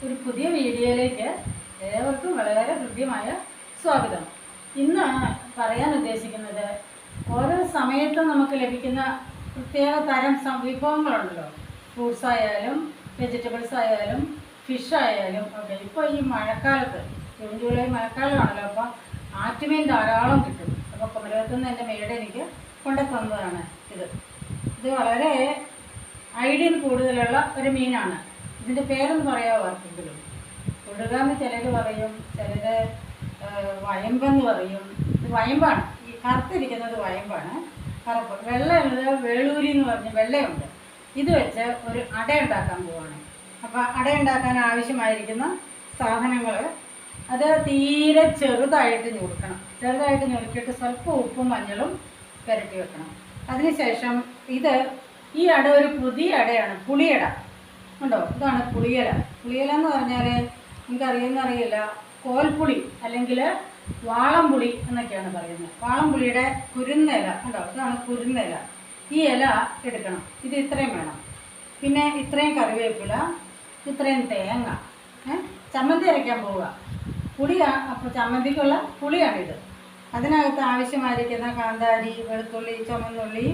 ഒരു പുതിയ വീഡിയോയിലേക്ക് ഏവർക്കും വളരെ ഹൃദ്യമായ സ്വാഗതം. ഇന്ന് പറയാൻ ഉദ്ദേശിക്കുന്നത് ഓരോ സമയത്തും നമുക്ക് ലഭിക്കുന്ന പ്രത്യേക തരം വിഭവങ്ങളുണ്ടല്ലോ. ഫ്രൂട്ട്സ് ആയാലും വെജിറ്റബിൾസ് ആയാലും ഫിഷ് ആയാലും ഒക്കെ. ഇപ്പോൾ ഈ മഴക്കാലത്ത് ജൂൺ ജൂലൈ മഴക്കാലമാണല്ലോ, അപ്പോൾ ആറ്റുമീൻ ധാരാളം കിട്ടും. അപ്പോൾ കുമരകത്തുനിന്ന് എൻ്റെ മേടെ എനിക്ക് കൊണ്ടുതന്നതാണ് ഇത് വളരെ ഐഡിയൻ കൂടുതലുള്ള ഒരു മീനാണ്. ഇതിൻ്റെ പേരൊന്ന് പറയാമോ ആർക്കെങ്കിലും? കൊടുകാന്ന് ചിലർ പറയും, ചിലർ വയമ്പെന്ന് പറയും. ഇത് വയമ്പാണ്. ഈ കറുത്തിരിക്കുന്നത് വയമ്പാണ്. കറുപ്പ് വെള്ളയുള്ളത് വേളൂരി എന്ന് പറഞ്ഞ് വെള്ളയുണ്ട്. ഇത് വെച്ച് ഒരു അട ഉണ്ടാക്കാൻ പോവാണ്. അപ്പോൾ അട ഉണ്ടാക്കാൻ ആവശ്യമായിരിക്കുന്ന സാധനങ്ങൾ, അത് തീരെ ചെറുതായിട്ട് ഞുറുക്കണം. ചെറുതായിട്ട് ഞുറുക്കിയിട്ട് സ്വല്പം ഉപ്പും മഞ്ഞളും പുരട്ടി വെക്കണം. അതിനുശേഷം ഈ അട ഒരു പുതിയ അടയാണ്, പുളിയട ഉണ്ടോ. ഇതാണ് പുളിയില. പുളിയില എന്ന് പറഞ്ഞാൽ എനിക്കറിയുന്നറിയില്ല, കോൽപ്പുളി അല്ലെങ്കിൽ വാളംപുളി എന്നൊക്കെയാണ് പറയുന്നത്. വാളംപുളിയുടെ കുരുന്നില ഉണ്ടോ, ഇതാണ് കുരുന്നില. ഈ ഇല എടുക്കണം. ഇത് ഇത്രയും വേണം. പിന്നെ ഇത്രയും കറിവേപ്പില, ഇത്രയും തേങ്ങ. ചമ്മന്തി അരയ്ക്കാൻ പോവുക. പുളിയാണ്, അപ്പോൾ ചമ്മന്തിക്കുള്ള പുളിയാണിത്. അതിനകത്ത് ആവശ്യമായിരിക്കുന്ന കാന്താരി, വെളുത്തുള്ളി, ചുമന്നുള്ളി,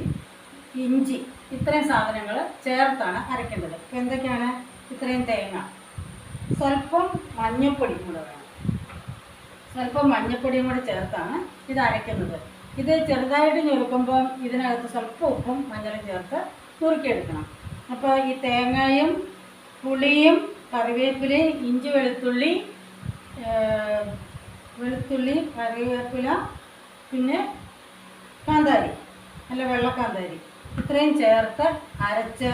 ഇഞ്ചി, ഇത്രയും സാധനങ്ങൾ ചേർത്താണ് അരയ്ക്കേണ്ടത്. ഇപ്പോൾ എന്തൊക്കെയാണ്? ഇത്രയും തേങ്ങ, സ്വല്പം മഞ്ഞൾപ്പൊടിയും കൂടെ വേണം. സ്വല്പം മഞ്ഞൾപ്പൊടിയും കൂടെ ചേർത്താണ് ഇത് അരയ്ക്കുന്നത്. ഇത് ചെറുതായിട്ട് ഞുറുക്കുമ്പം ഇതിനകത്ത് സ്വല്പം ഉപ്പും മഞ്ഞളും ചേർത്ത് കുറുക്കിയെടുക്കണം. അപ്പോൾ ഈ തേങ്ങയും പുളിയും കറിവേപ്പിലയും ഇഞ്ചി, വെളുത്തുള്ളി, കറിവേപ്പില, പിന്നെ കാന്താരി, നല്ല വെള്ളക്കാന്താരി, ഇത്രയും ചേർത്ത് അരച്ച്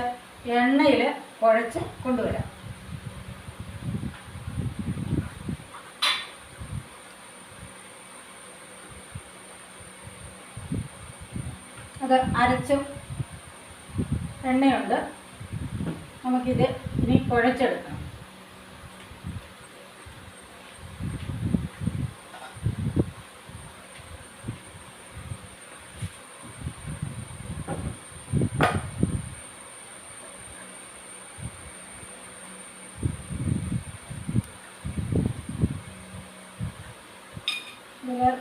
എണ്ണയിൽ കുഴച്ച് കൊണ്ടുവരാം. അത് അരച്ച് എണ്ണയുണ്ട്, നമുക്കിത് ഇനി കുഴച്ചെടുക്കണം.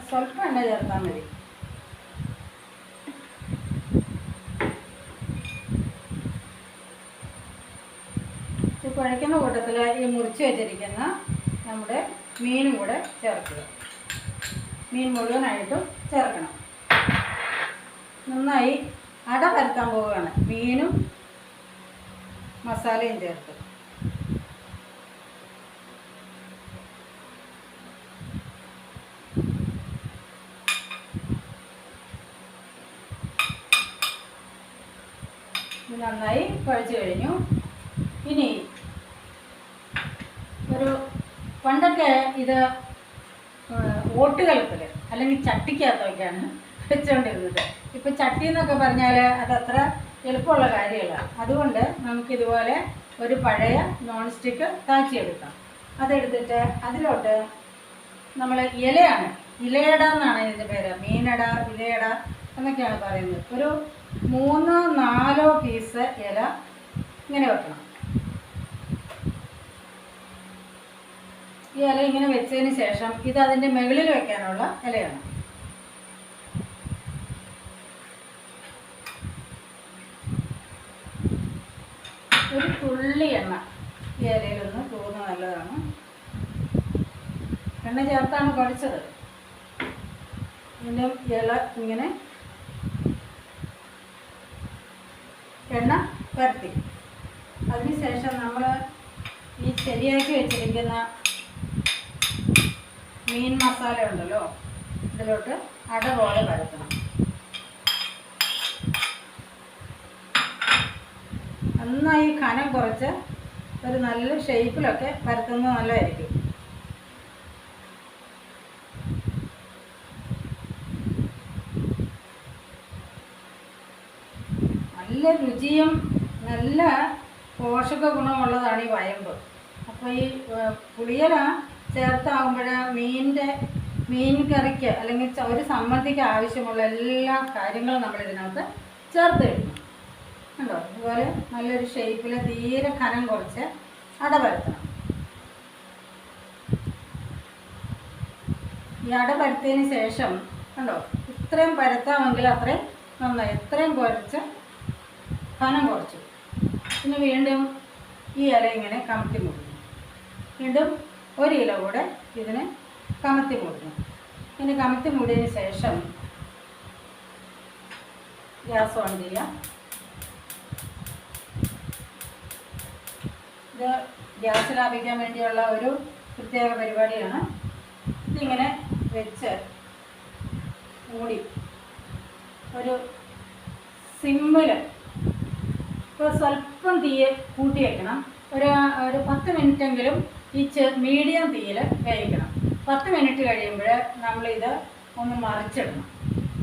സ്വല്പം എണ്ണ ചേർത്താൽ മതി. കുഴയ്ക്കുന്ന കൂട്ടത്തിൽ ഈ മുറിച്ച് വെച്ചിരിക്കുന്ന നമ്മുടെ മീനും കൂടെ ചേർക്കുക. മീൻ മുഴുവനായിട്ടും ചേർക്കണം. നന്നായി അട പരത്താൻ പോവുകയാണ്. മീനും മസാലയും ചേർത്ത് നന്നായി കുഴച്ച് കഴിഞ്ഞു. ഇനി പണ്ടൊക്കെ ഇത് ഓട്ടുകലത്തിൽ അല്ലെങ്കിൽ ചട്ടിക്കകത്തൊക്കെയാണ് വെച്ചുകൊണ്ടിരുന്നത്. ഇപ്പം ചട്ടി എന്നൊക്കെ പറഞ്ഞാൽ അതത്ര എളുപ്പമുള്ള കാര്യമല്ല. അതുകൊണ്ട് നമുക്കിതുപോലെ ഒരു പഴയ നോൺ സ്റ്റിക്ക് കാച്ചിയെടുക്കാം. അതെടുത്തിട്ട് അതിലോട്ട് നമ്മൾ ഇലയാണ്, ഇലയട എന്നാണ് ഇതിൻ്റെ പേര്. മീനട, ഇലയട എന്നൊക്കെയാണ് പറയുന്നത്. ഒരു 3-4 പീസ് ഇല ഇങ്ങനെ വെക്കണം. ഈ ഇല ഇങ്ങനെ വെച്ചതിന് ശേഷം ഇത് അതിൻ്റെ മുകളിൽ വെക്കാനുള്ള ഇലയാണ്. ഒരു തുള്ളി എണ്ണ ഈ ഇലയിലൊന്ന് തൂന്ന് നല്ലതാണ്. എണ്ണ ചേർത്താണ് കുഴച്ചത്. ഇതിൻ്റെ ഇല ഇങ്ങനെ എണ്ണ പരത്തി അതിനുശേഷം നമ്മൾ ഈ ശരിയാക്കി വെച്ചിരിക്കുന്ന മീൻ മസാല ഉണ്ടല്ലോ, ഇതിലോട്ട് അട പോലെ പരത്തണം. നന്നായി കനം കുറച്ച് ഒരു നല്ല ഷേപ്പിലൊക്കെ പരത്തുന്നത് നല്ലതായിരിക്കും. നല്ല രുചിയും നല്ല പോഷക ഗുണമുള്ളതാണ് ഈ വയമ്പ്. അപ്പോൾ ഈ പുളിയില ചേർത്താകുമ്പോൾ മീൻ കറിക്ക് അല്ലെങ്കിൽ ഒരു സമ്മന്തിക്ക് ആവശ്യമുള്ള എല്ലാ കാര്യങ്ങളും നമ്മൾ ഇതിനകത്ത് ചേർത്ത് കഴിക്കണം. കണ്ടോ, ഇതുപോലെ നല്ലൊരു ഷേപ്പിൽ തീരെ കനം കുറച്ച് അട പരത്തണം. ഈ അട പരത്തിയതിന് ശേഷം കണ്ടോ, ഇത്രയും പരത്താമെങ്കിൽ അത്രയും നന്നായി. ഇത്രയും കുറച്ച് കനം കുറച്ചു. പിന്നെ വീണ്ടും ഈ ഇല ഇങ്ങനെ കമത്തി മുറിക്കും. വീണ്ടും ഒരു ഇല കൂടെ ഇതിന് കമത്തി മുറിക്കും. ഇനി കമത്തി മൂടിയതിന് ശേഷം ഗ്യാസ് ഓൺ ചെയ്യാം. ഇത് ഗ്യാസ് ലാഭിക്കാൻ വേണ്ടിയുള്ള ഒരു പ്രത്യേക പരിപാടിയാണ്. ഇതിങ്ങനെ വെച്ച് മൂടി ഒരു സിമ്മിൽ ഇപ്പോൾ സ്വല്പം തീയെ കൂട്ടി വയ്ക്കണം. ഒരു 10 മിനിറ്റെങ്കിലും ഈ മീഡിയം തീയിൽ വേവിക്കണം. 10 മിനിറ്റ് കഴിയുമ്പോൾ നമ്മളിത് ഒന്ന് മറിച്ചിടണം.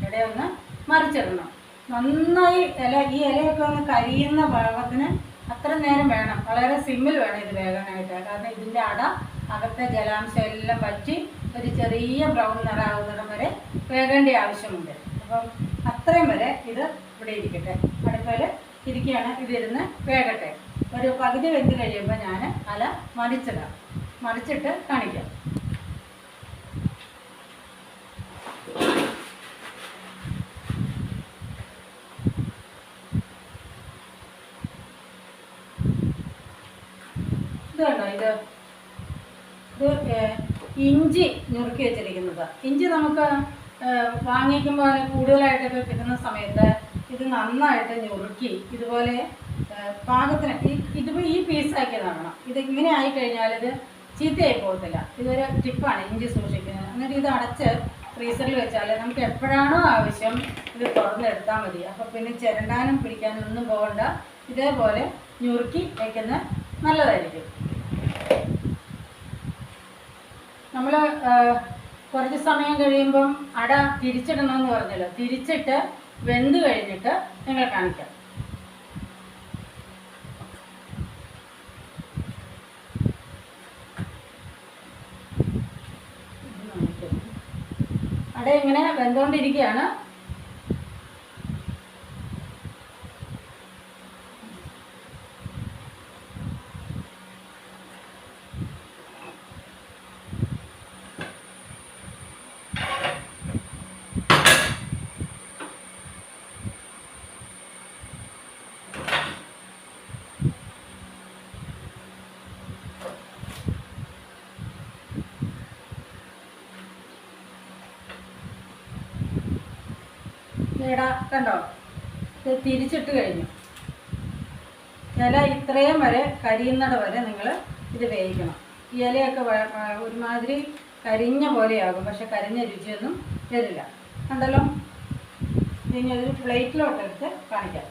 ഇടയൊന്ന് മറിച്ചിടണം. നന്നായി ഈ ഇലയൊക്കെ ഒന്ന് കരിയുന്ന പാകത്തിന് അത്ര നേരം വേണം. വളരെ സിമ്മിൽ വേണം ഇത് വേകാനായിട്ട്. കാരണം ഇതിൻ്റെ അട അകത്തെ ജലാംശം എല്ലാം വറ്റി ഒരു ചെറിയ ബ്രൗൺ നിറാവുന്നിടം വരെ വേകേണ്ട ആവശ്യമുണ്ട്. അപ്പം അത്രയും വരെ ഇത് ഇവിടെ ഇരിക്കട്ടെ. അടുപ്പിൽ ഇരിക്കുകയാണ്. ഇതിരുന്ന് വേകട്ടെ. ഒരു പകുതി വെന്ത് കഴിയുമ്പോൾ ഞാൻ അല മറിച്ചിട്ട് കാണിക്കാം. ഇത് കണ്ടോ, ഇത് ഇഞ്ചി ഞുറുക്കി വെച്ചിരിക്കുന്നത്. ഇഞ്ചി നമുക്ക് വാങ്ങിക്കുമ്പോൾ കൂടുതലായിട്ടൊക്കെ കിട്ടുന്ന സമയത്ത് ഇത് നന്നായിട്ട് ഞുറുക്കി ഇതുപോലെ പാകത്തിന് ഈ പീസാക്കിയതാണ്. ഇത് ഇങ്ങനെ ആയിക്കഴിഞ്ഞാൽ ഇത് ചീത്തയായി പോകത്തില്ല. ഇതൊരു ടിപ്പാണ് ഇഞ്ചി സൂക്ഷിക്കുന്നത്. എന്നിട്ട് ഇത് അടച്ച് ഫ്രീസറിൽ വെച്ചാൽ നമുക്ക് എപ്പോഴാണോ ആവശ്യം ഇത് തുറന്നെടുത്താൽ മതി. അപ്പോൾ പിന്നെ ചിരണ്ടാനും പിടിക്കാനും ഒന്നും പോകണ്ട. ഇതേപോലെ ഞുറുക്കി വയ്ക്കുന്നത് നല്ലതായിരിക്കും. നമ്മൾ കുറച്ച് സമയം കഴിയുമ്പം അട തിരിച്ചിടണമെന്ന് പറഞ്ഞല്ലോ. തിരിച്ചിട്ട് വെന്ത് കഴിഞ്ഞിട്ട് നിങ്ങൾ കാണിക്കാം. അട ഇങ്ങനെ വെന്തുകൊണ്ടിരിക്കുകയാണ്. കണ്ടോ, ഇത് തിരിച്ചിട്ട് കഴിഞ്ഞു. ഇല ഇത്രയും വരെ കരിയുന്നിട വരെ നിങ്ങൾ ഇത് വേവിക്കണം. ഈ ഇലയൊക്കെ ഒരുമാതിരി കരിഞ്ഞ പോലെയാകും, പക്ഷെ കരിഞ്ഞ രുചിയൊന്നും വരില്ല. കണ്ടല്ലോ. ഇനി ഒരു പ്ലേറ്റിലോട്ട് എടുത്ത് കാണിക്കാം.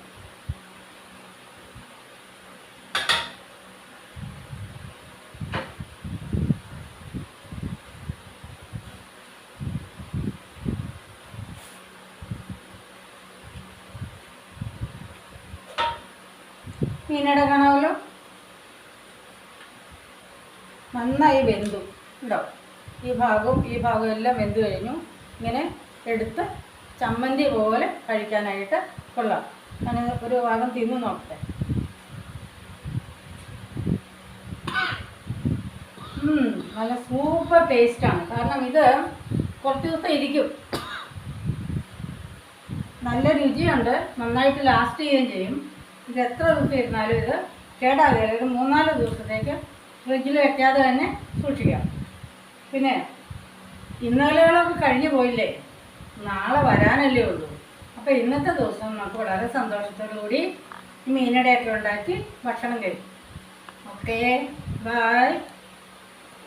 മീനട കാണാമല്ലോ, നന്നായി വെന്തു ഉണ്ടോ. ഈ ഭാഗവും എല്ലാം വെന്ത് കഴിഞ്ഞു. ഇങ്ങനെ എടുത്ത് ചമ്മന്തി പോലെ കഴിക്കാനായിട്ട് കൊള്ളാം. ഞാൻ ഒരു ഭാഗം തിന്ന് നോക്കട്ടെ. നല്ല സൂപ്പർ ടേസ്റ്റാണ്. കാരണം ഇത് കുറച്ച് ദിവസം ഇരിക്കും. നല്ല രുചിയുണ്ട്. നന്നായിട്ട് ലാസ്റ്റ് ചെയ്യുകയും ചെയ്യും. ഇത് എത്ര ദിവസം ഇരുന്നാലും ഇത് കേടാകില്ല. ഒരു 3-4 ദിവസത്തേക്ക് ഫ്രിഡ്ജിൽ വെക്കാതെ തന്നെ സൂക്ഷിക്കാം. പിന്നെ ഇന്നലകളൊക്കെ കഴിഞ്ഞു പോയില്ലേ, നാളെ വരാനല്ലേ ഉള്ളൂ. അപ്പോൾ ഇന്നത്തെ ദിവസം നമുക്ക് വളരെ സന്തോഷത്തോടു കൂടി ഈ മീനടയൊക്കെ ഉണ്ടാക്കി ഭക്ഷണം കഴിക്കും. Okay, by.